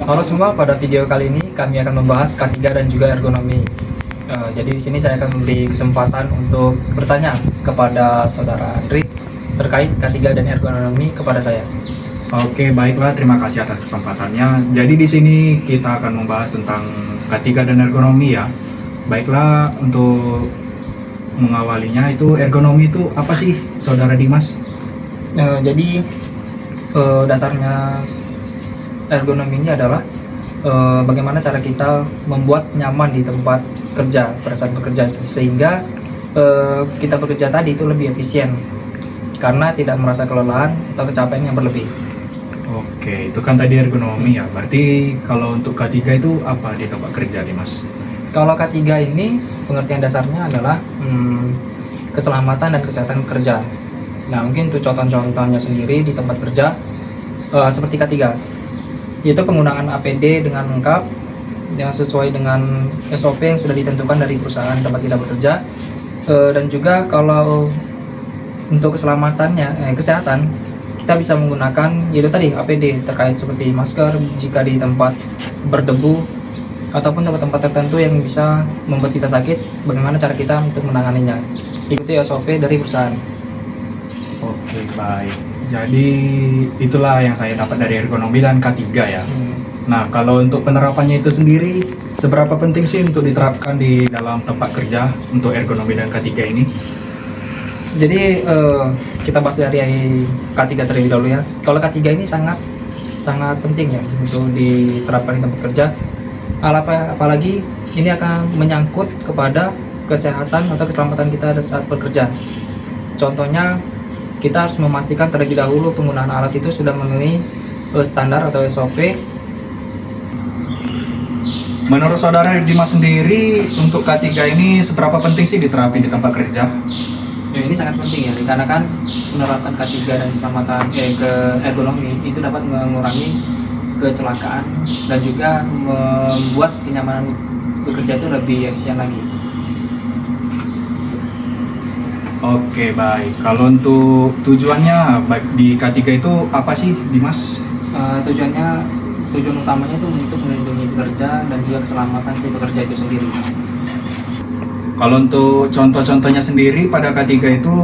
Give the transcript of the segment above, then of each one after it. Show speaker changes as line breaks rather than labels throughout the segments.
Halo semua, pada video kali ini kami akan membahas K3 dan juga ergonomi. Jadi di sini saya akan memberi kesempatan untuk bertanya kepada saudara Andri terkait K3 dan ergonomi kepada saya.
Oke, baiklah, terima kasih atas kesempatannya. Jadi di sini kita akan membahas tentang K3 dan ergonomi ya. Baiklah, untuk mengawalinya itu ergonomi itu apa sih, Saudara Dimas?
Jadi dasarnya ergonomi ini adalah bagaimana cara kita membuat nyaman di tempat kerja pada saat bekerja itu, sehingga kita bekerja tadi itu lebih efisien karena tidak merasa kelelahan atau kecapean yang berlebih.
Oke, itu kan tadi ergonomi ya. Berarti kalau untuk K3 itu apa di tempat kerja, Dimas?
Kalau K3 ini pengertian dasarnya adalah keselamatan dan kesehatan kerja. Nah, mungkin untuk contoh-contohnya sendiri di tempat kerja seperti K3, yaitu penggunaan APD dengan lengkap yang sesuai dengan SOP yang sudah ditentukan dari perusahaan tempat kita bekerja, dan juga kalau untuk keselamatannya, kesehatan, kita bisa menggunakan yaitu tadi APD terkait seperti masker jika di tempat berdebu ataupun tempat-tempat tertentu yang bisa membuat kita sakit, bagaimana cara kita untuk menanganinya. Ikuti SOP dari perusahaan.
Oke, baik. Jadi itulah yang saya dapat dari ergonomi dan K3 ya. Nah, kalau untuk penerapannya itu sendiri, seberapa penting sih untuk diterapkan di dalam tempat kerja untuk ergonomi dan K3 ini?
Jadi kita bahas dari K3 terlebih dahulu ya. Kalau K3 ini sangat penting ya untuk diterapkan di tempat kerja. Apalagi ini akan menyangkut kepada kesehatan atau keselamatan kita saat bekerja. Contohnya, kita harus memastikan terlebih dahulu penggunaan alat itu sudah memenuhi standar atau SOP.
Menurut Saudara Dimas sendiri, untuk K3 ini seberapa penting sih diterapin di tempat kerja?
Ya, ini sangat penting ya, dikarenakan penerapan K3 dan keselamatan ke ergonomi itu dapat mengurangi kecelakaan dan juga membuat kenyamanan bekerja itu lebih efisien lagi.
Oke, baik. Kalau untuk tujuannya baik di K3 itu apa sih, Dimas?
Tujuan utamanya itu untuk melindungi pekerja dan juga keselamatan si pekerja itu sendiri.
Kalau untuk contoh-contohnya sendiri pada K3 itu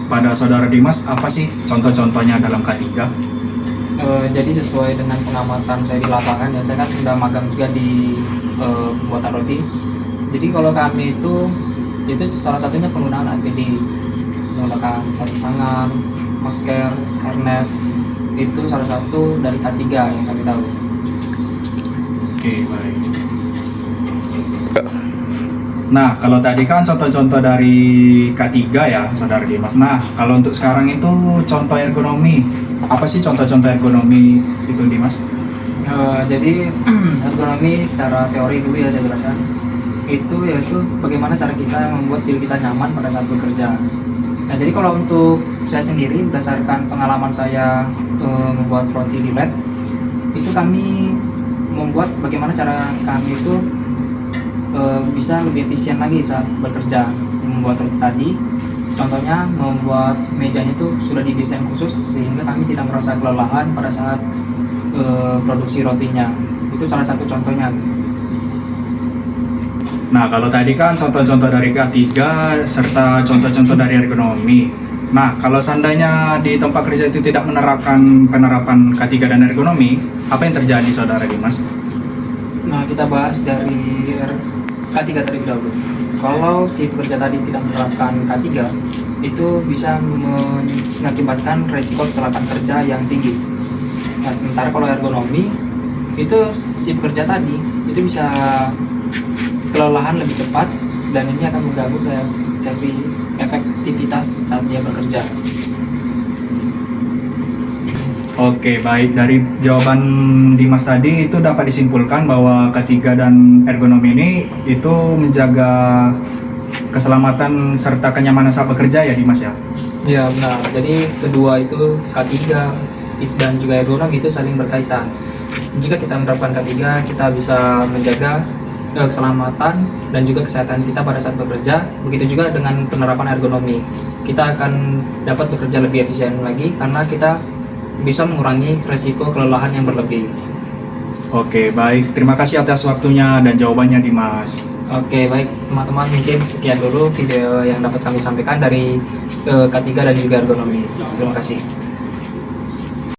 pada Saudara Dimas apa sih contoh-contohnya dalam K3?
Jadi sesuai dengan pengamatan saya di lapangan ya, saya kan sudah magang juga di pembuatan roti. Jadi kalau kami itu salah satunya penggunaan APD, menggunakan sarung tangan, masker, hairnet, itu salah satu dari K3 yang kami tahu.
Oke, baik. Nah, kalau tadi kan contoh-contoh dari K3 ya, Saudara Dimas. Nah, kalau untuk sekarang itu contoh ergonomi. Apa sih contoh-contoh ergonomi itu, Dimas?
Jadi ergonomi secara teori dulu ya saya jelaskan. Itu yaitu bagaimana cara kita membuat diri kita nyaman pada saat bekerja. Nah, jadi kalau untuk saya sendiri berdasarkan pengalaman saya membuat roti di lab, itu kami membuat bagaimana cara kami itu bisa lebih efisien lagi saat bekerja membuat roti tadi. Contohnya membuat mejanya itu sudah didesain khusus sehingga kami tidak merasa kelelahan pada saat produksi rotinya. Itu salah satu contohnya.
Nah, kalau tadi kan contoh-contoh dari K3 serta contoh-contoh dari ergonomi. Nah, kalau seandainya di tempat kerja itu tidak menerapkan penerapan K3 dan ergonomi, apa yang terjadi, Saudara Dimas?
Nah, kita bahas dari K3 terlebih dahulu. Kalau si pekerja tadi tidak menerapkan K3, itu bisa mengakibatkan resiko kecelakaan kerja yang tinggi. Nah, sementara kalau ergonomi, itu si pekerja tadi itu bisa kelelahan lebih cepat dan ini akan mengganggu efektivitas saat dia bekerja.
Oke, baik. Dari jawaban Dimas tadi itu dapat disimpulkan bahwa K3 dan ergonomi ini itu menjaga keselamatan serta kenyamanan saat bekerja ya, Dimas ya?
Ya benar, jadi kedua itu K3 dan juga ergonomi itu saling berkaitan. Jika kita menerapkan K3, kita bisa menjaga keselamatan dan juga kesehatan kita pada saat bekerja. Begitu juga dengan penerapan ergonomi, kita akan dapat bekerja lebih efisien lagi karena kita bisa mengurangi resiko kelelahan yang berlebih.
Oke, baik. Terima kasih atas waktunya dan jawabannya, Dimas.
Oke, baik teman-teman, mungkin sekian dulu video yang dapat kami sampaikan dari K3 dan juga ergonomi. Terima kasih.